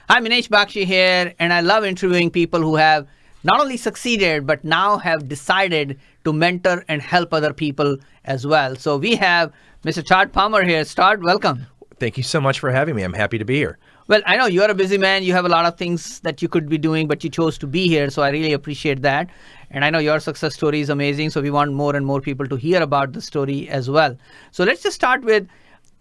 Hi, Minesh Baxi here, and I love interviewing people who have not only succeeded, but now have decided to mentor and help other people as well. So we have Mr. Todd Palmer here. Todd, welcome. Thank you so much for having me. I'm happy to be here. Well, I know you're a busy man. You have a lot of things that you could be doing, but you chose to be here. So I really appreciate that. And I know your success story is amazing. So we want more and more people to hear about the story as well. So let's just start with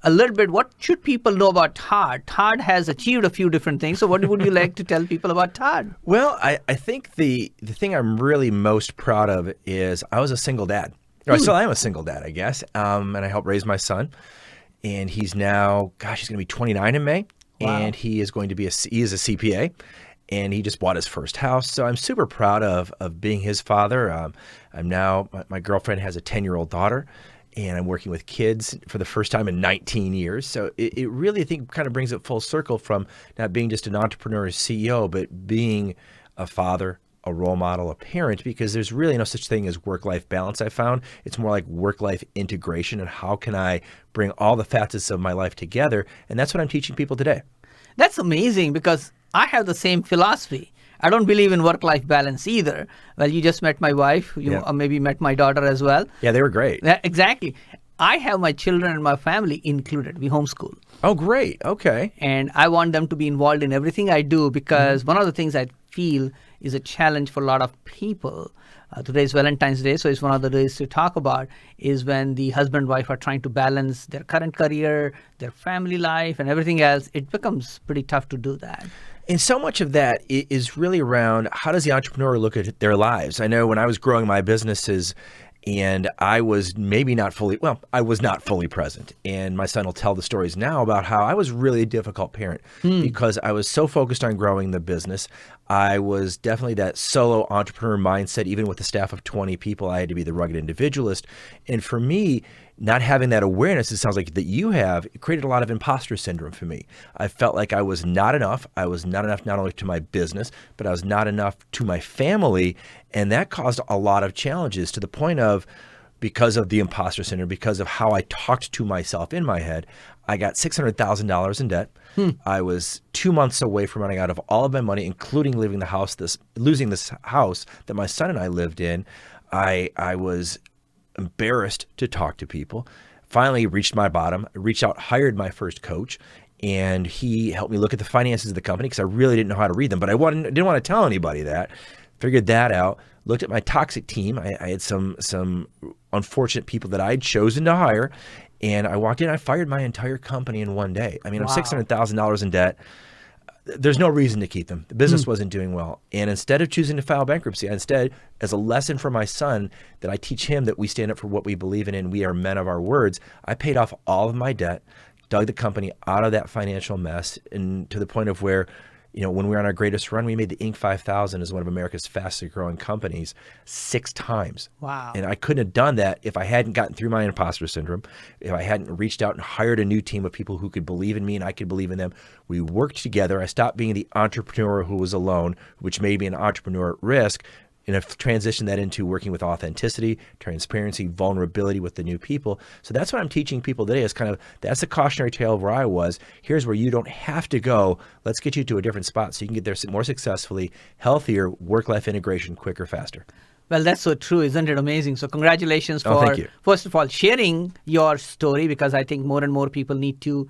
a little bit. What should people know about Todd? Todd has achieved a few different things. So what would you like to tell people about Todd? Well, I think the thing I'm really most proud of is I was a single dad. I still am a single dad, I guess. And I helped raise my son. And he's now, he's going to be 29 in May. Wow. And he is going to be he is a CPA. And he just bought his first house. So I'm super proud of being his father. I'm now, my girlfriend has a 10-year-old daughter. And I'm working with kids for the first time in 19 years. So it really, I think, kind of brings it full circle from not being just an entrepreneur or CEO, but being a father, a role model, a parent, because there's really no such thing as work-life balance, I found. It's more like work-life integration and how can I bring all the facets of my life together? And that's what I'm teaching people today. That's amazing because I have the same philosophy. I don't believe in work-life balance either. Well, you just met my wife. You maybe met my daughter as well. Yeah, they were great. Yeah, exactly. I have my children and my family included. We homeschool. Oh, great. Okay. And I want them to be involved in everything I do because one of the things I feel is a challenge for a lot of people. Today is Valentine's Day, so it's one of the days to talk about is when the husband and wife are trying to balance their current career, their family life, and everything else. It becomes pretty tough to do that. And so much of that is really around how does the entrepreneur look at their lives? I know when I was growing my businesses and I was not fully present. And my son will tell the stories now about how I was really a difficult parent because I was so focused on growing the business. I was definitely that solo entrepreneur mindset. Even with a staff of 20 people, I had to be the rugged individualist. And for me, not having that awareness, it sounds like that you have, it created a lot of imposter syndrome for me. I felt like I was not enough. I was not enough not only to my business, but I was not enough to my family. And that caused a lot of challenges to the point of, because of the imposter syndrome, because of how I talked to myself in my head, I got $600,000 in debt. I was 2 months away from running out of all of my money, including losing this house that my son and I lived in. I was embarrassed to talk to people. Finally reached my bottom, reached out, hired my first coach, and he helped me look at the finances of the company because I really didn't know how to read them, but I didn't want to tell anybody that. Figured that out, looked at my toxic team. I had some unfortunate people that I had chosen to hire, and I walked in, I fired my entire company in one day. I mean, I'm $600,000 in debt. There's no reason to keep them. The business wasn't doing well. And instead of choosing to file bankruptcy, instead, as a lesson for my son, that I teach him that we stand up for what we believe in and we are men of our words, I paid off all of my debt, dug the company out of that financial mess, and to the point of where, when we were on our greatest run, we made the Inc. 5000 as one of America's fastest growing companies 6 times. Wow. And I couldn't have done that if I hadn't gotten through my imposter syndrome, if I hadn't reached out and hired a new team of people who could believe in me and I could believe in them. We worked together. I stopped being the entrepreneur who was alone, which made me an entrepreneur at risk. And I've transitioned that into working with authenticity, transparency, vulnerability with the new people. So that's what I'm teaching people today is that's a cautionary tale of where I was. Here's where you don't have to go. Let's get you to a different spot so you can get there more successfully, healthier, work-life integration, quicker, faster. Well, that's so true. Isn't it amazing? So congratulations for, first of all, sharing your story, because I think more and more people need to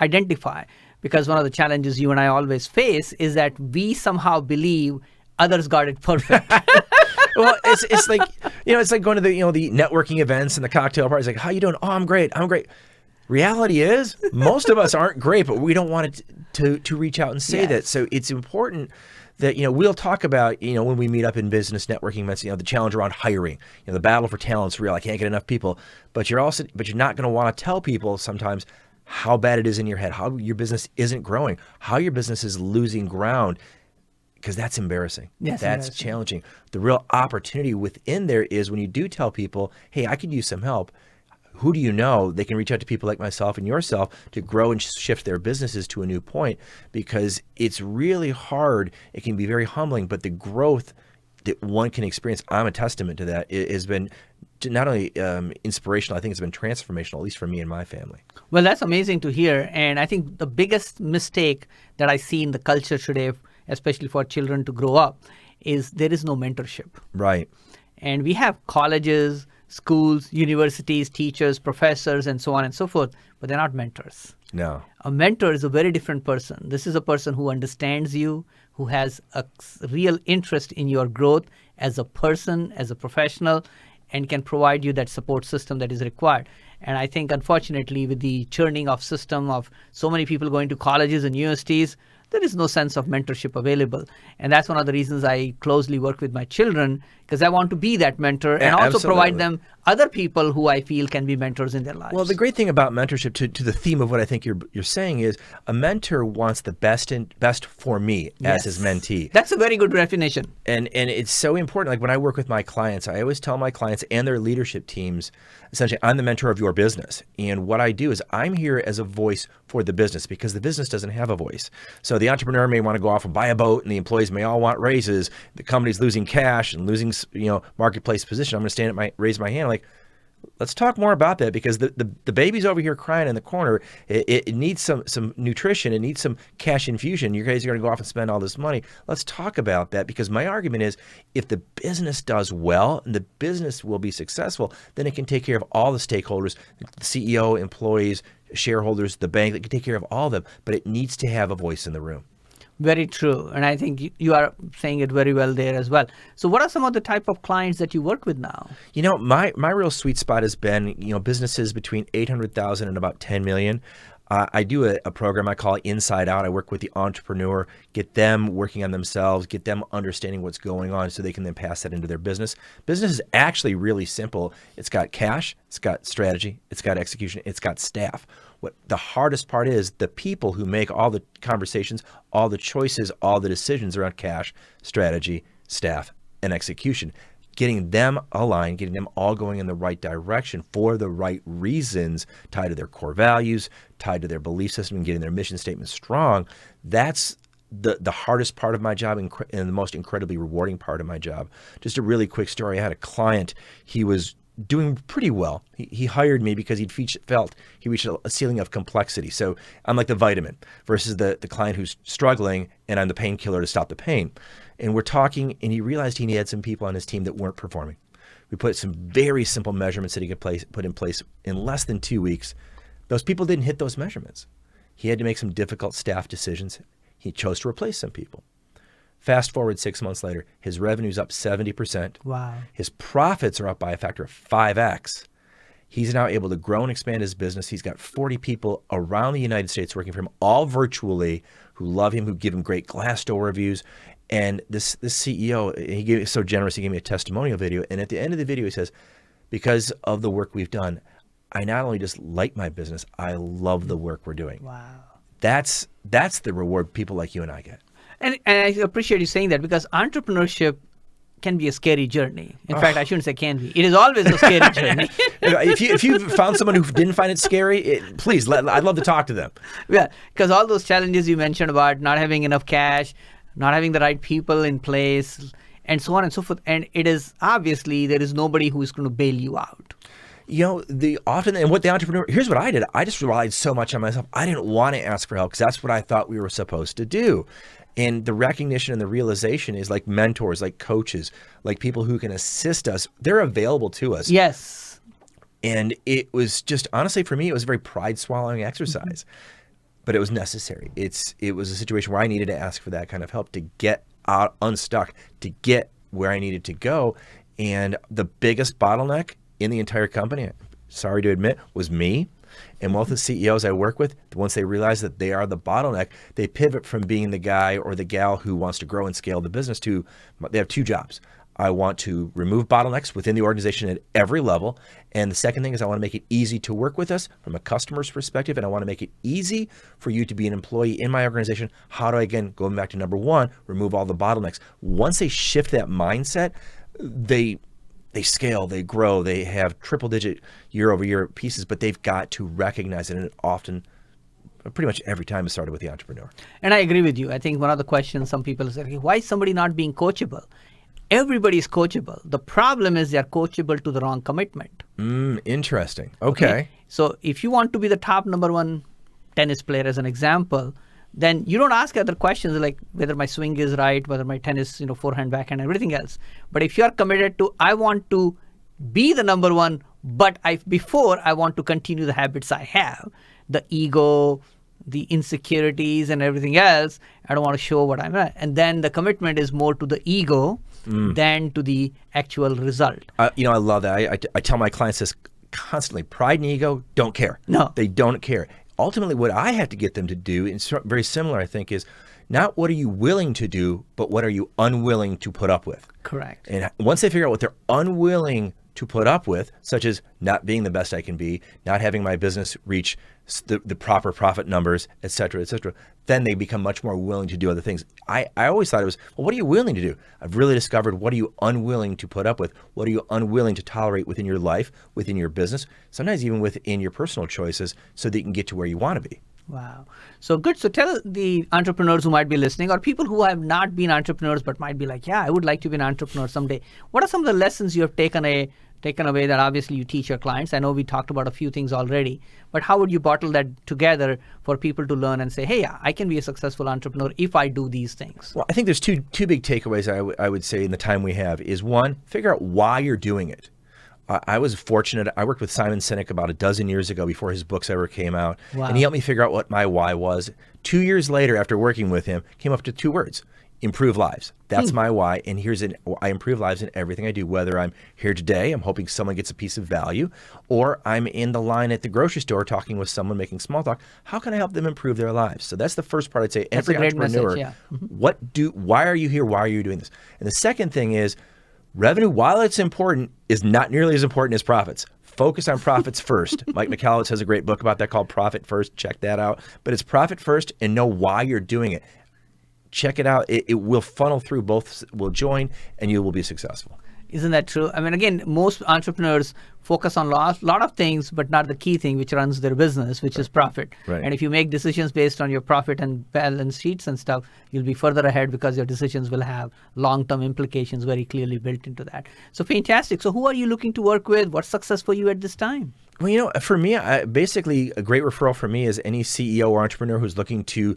identify, because one of the challenges you and I always face is that we somehow believe others got it perfect. Well, it's like, it's like going to the networking events and the cocktail parties. Like, how you doing? Oh, I'm great. Reality is most of us aren't great, but we don't want to reach out and say that. So it's important that, we'll talk about, when we meet up in business networking events, the challenge around hiring, the battle for talent's real. I can't get enough people, but you're not going to want to tell people sometimes how bad it is in your head, how your business isn't growing, how your business is losing ground. Because that's embarrassing. Yes, that's challenging. The real opportunity within there is when you do tell people, hey, I could use some help. Who do you know? They can reach out to people like myself and yourself to grow and shift their businesses to a new point, because it's really hard. It can be very humbling, but the growth that one can experience, I'm a testament to that, it has been not only inspirational, I think it's been transformational, at least for me and my family. Well, that's amazing to hear. And I think the biggest mistake that I see in the culture today, especially for children to grow up, is there is no mentorship. Right. And we have colleges, schools, universities, teachers, professors, and so on and so forth, but they're not mentors. No. A mentor is a very different person. This is a person who understands you, who has a real interest in your growth as a person, as a professional, and can provide you that support system that is required. And I think, unfortunately, with the churning of system of so many people going to colleges and universities, there is no sense of mentorship available. And that's one of the reasons I closely work with my children, because I want to be that mentor and also provide them other people who I feel can be mentors in their lives. Well, the great thing about mentorship, to the theme of what I think you're saying, is a mentor wants the best for me as his mentee. That's a very good definition. And it's so important. Like when I work with my clients, I always tell my clients and their leadership teams, essentially, I'm the mentor of your business. And what I do is I'm here as a voice for the business, because the business doesn't have a voice. So the entrepreneur may want to go off and buy a boat, and the employees may all want raises. The company's losing cash and losing, marketplace position. I'm going to raise my hand, like, let's talk more about that, because the baby's over here crying in the corner. It needs some nutrition. It needs some cash infusion. You guys are going to go off and spend all this money. Let's talk about that, because my argument is, if the business does well and the business will be successful, then it can take care of all the stakeholders, the CEO, employees, shareholders, the bank. It can take care of all of them, but it needs to have a voice in the room. Very true. And I think you are saying it very well there as well. So what are some of the type of clients that you work with now? My real sweet spot has been, businesses between 800,000 and about 10 million. I do a program I call Inside Out. I work with the entrepreneur, get them working on themselves, get them understanding what's going on so they can then pass that into their business. Business is actually really simple. It's got cash, it's got strategy, it's got execution, it's got staff. What the hardest part is, the people who make all the conversations, all the choices, all the decisions around cash, strategy, staff, and execution. Getting them aligned, getting them all going in the right direction for the right reasons, tied to their core values, tied to their belief system, and getting their mission statement strong. That's the hardest part of my job and the most incredibly rewarding part of my job. Just a really quick story. I had a client. He was doing pretty well. He hired me because he felt he reached a ceiling of complexity. So I'm like the vitamin versus the client who's struggling, and I'm the painkiller to stop the pain. And we're talking, and he realized he had some people on his team that weren't performing. We put some very simple measurements that he could put in place in less than 2 weeks. Those people didn't hit those measurements. He had to make some difficult staff decisions. He chose to replace some people. Fast forward 6 months later, his revenue's up 70%. Wow. His profits are up by a factor of 5x. He's now able to grow and expand his business. He's got 40 people around the United States working for him, all virtually, who love him, who give him great Glassdoor reviews. And this CEO, he was so generous, he gave me a testimonial video. And at the end of the video, he says, because of the work we've done, I not only just like my business, I love the work we're doing. Wow. That's the reward people like you and I get. And I appreciate you saying that, because entrepreneurship can be a scary journey. In fact, I shouldn't say can be. It is always a scary journey. If you found someone who didn't find it scary, please, I'd love to talk to them. Yeah, because all those challenges you mentioned about not having enough cash, not having the right people in place, and so on and so forth. And it is obviously there is nobody who is going to bail you out. Here's what I did. I just relied so much on myself. I didn't want to ask for help because that's what I thought we were supposed to do. And the recognition and the realization is, like mentors, like coaches, like people who can assist us, they're available to us. Yes. And it was just, honestly, for me, it was a very pride-swallowing exercise. But it was necessary. It was a situation where I needed to ask for that kind of help to get out unstuck, to get where I needed to go. And the biggest bottleneck in the entire company, sorry to admit, was me. And most of the CEOs I work with, once they realize that they are the bottleneck, they pivot from being the guy or the gal who wants to grow and scale the business to, they have two jobs. I want to remove bottlenecks within the organization at every level. And the second thing is I want to make it easy to work with us from a customer's perspective. And I want to make it easy for you to be an employee in my organization. How do I, again, going back to number one, remove all the bottlenecks? Once they shift that mindset, they scale, they grow, they have triple digit year over year pieces, but they've got to recognize it. And it often, pretty much every time, it started with the entrepreneur. And I agree with you. I think one of the questions some people say, why is somebody not being coachable? Everybody is coachable. The problem is they're coachable to the wrong commitment. Interesting. Okay. So if you want to be the top number one tennis player, as an example, then you don't ask other questions like whether my swing is right, whether my tennis, forehand, backhand, everything else. But if you're committed to, I want to be the number one, but before I want to continue the habits I have, the ego, the insecurities and everything else, I don't want to show what I'm at. And then the commitment is more to the ego than to the actual result. I love that. I tell my clients this constantly. Pride and ego don't care. No. They don't care. Ultimately, what I have to get them to do, and it's very similar, I think, is not what are you willing to do, but what are you unwilling to put up with. Correct. And once they figure out what they're unwilling to put up with, such as not being the best I can be, not having my business reach the proper profit numbers, et cetera, then they become much more willing to do other things. I always thought it was, well, what are you willing to do? I've really discovered, what are you unwilling to put up with? What are you unwilling to tolerate within your life, within your business, sometimes even within your personal choices, so that you can get to where you want to be. Wow. So good. So tell the entrepreneurs who might be listening, or people who have not been entrepreneurs but might be like, yeah, I would like to be an entrepreneur someday. What are some of the lessons you have taken away that obviously you teach your clients? I know we talked about a few things already, but how would you bottle that together for people to learn and say, hey, I can be a successful entrepreneur if I do these things? Well, I think there's two big takeaways I would say in the time we have is, one, figure out why you're doing it. I was fortunate. I worked with Simon Sinek about a dozen years ago before his books ever came out. Wow. And he helped me figure out what my why was. 2 years later, after working with him, came up to 2 words: improve lives. That's my why. And I improve lives in everything I do, whether I'm here today, I'm hoping someone gets a piece of value, or I'm in the line at the grocery store talking with someone, making small talk. How can I help them improve their lives? So that's the first part. I'd say every entrepreneur, message, yeah. Why are you here? Why are you doing this? And the second thing is, revenue, while it's important, is not nearly as important as profits. Focus on profits first. Mike Michalowicz has a great book about that called Profit First. Check that out. But it's profit first, and know why you're doing it. Check it out. It will funnel through. Both will join, and you will be successful. Isn't that true? I mean, again, most entrepreneurs focus on a lot of things, but not the key thing which runs their business, which is profit. Right. And if you make decisions based on your profit and balance sheets and stuff, you'll be further ahead because your decisions will have long-term implications very clearly built into that. So fantastic. So who are you looking to work with? What's success for you at this time? Well, for me, basically a great referral for me is any CEO or entrepreneur who's looking to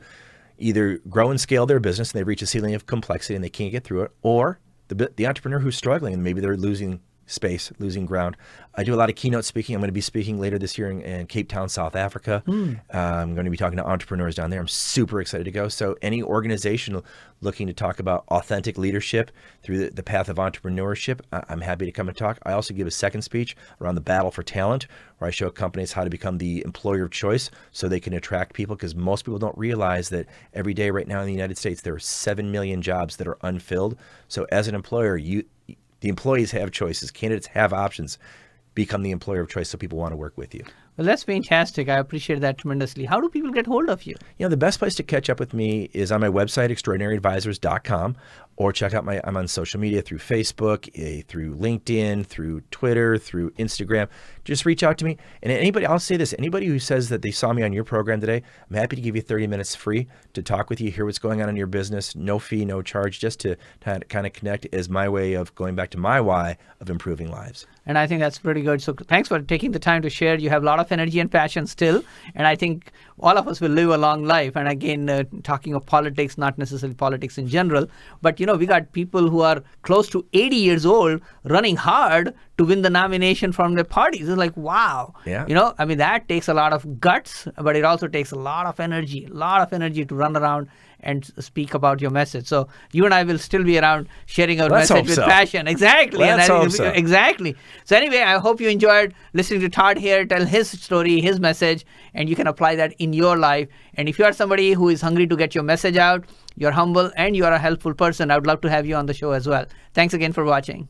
either grow and scale their business and they reach a ceiling of complexity and they can't get through it, or the entrepreneur who's struggling and maybe they're losing space, losing ground. I do a lot of keynote speaking. I'm going to be speaking later this year in Cape Town, South Africa. I'm going to be talking to entrepreneurs down there. I'm super excited to go. So any organization looking to talk about authentic leadership through the path of entrepreneurship, I'm happy to come and talk. I also give a second speech around the battle for talent, where I show companies how to become the employer of choice so they can attract people, because most people don't realize that every day right now in the United States, there are 7 million jobs that are unfilled. So as an employer, the employees have choices. Candidates have options. Become the employer of choice so people want to work with you. Well, that's fantastic. I appreciate that tremendously. How do people get hold of you? The best place to catch up with me is on my website, extraordinaryadvisors.com, or check out I'm on social media through Facebook, through LinkedIn, through Twitter, through Instagram. Just reach out to me. And I'll say this, anybody who says that they saw me on your program today, I'm happy to give you 30 minutes free to talk with you, hear what's going on in your business. No fee, no charge, just to kind of connect as my way of going back to my why of improving lives. And I think that's pretty good. So thanks for taking the time to share. You have a lot of energy and passion still. And I think all of us will live a long life. And again, talking of politics, not necessarily politics in general, but we got people who are close to 80 years old running hard to win the nomination from their parties. It's like, wow. Yeah. That takes a lot of guts, but it also takes a lot of energy to run around and speak about your message. So you and I will still be around sharing our message with passion. Exactly. Let's hope so. Exactly. So anyway, I hope you enjoyed listening to Todd here tell his story, his message, and you can apply that in your life. And if you are somebody who is hungry to get your message out, you're humble and you are a helpful person, I would love to have you on the show as well. Thanks again for watching.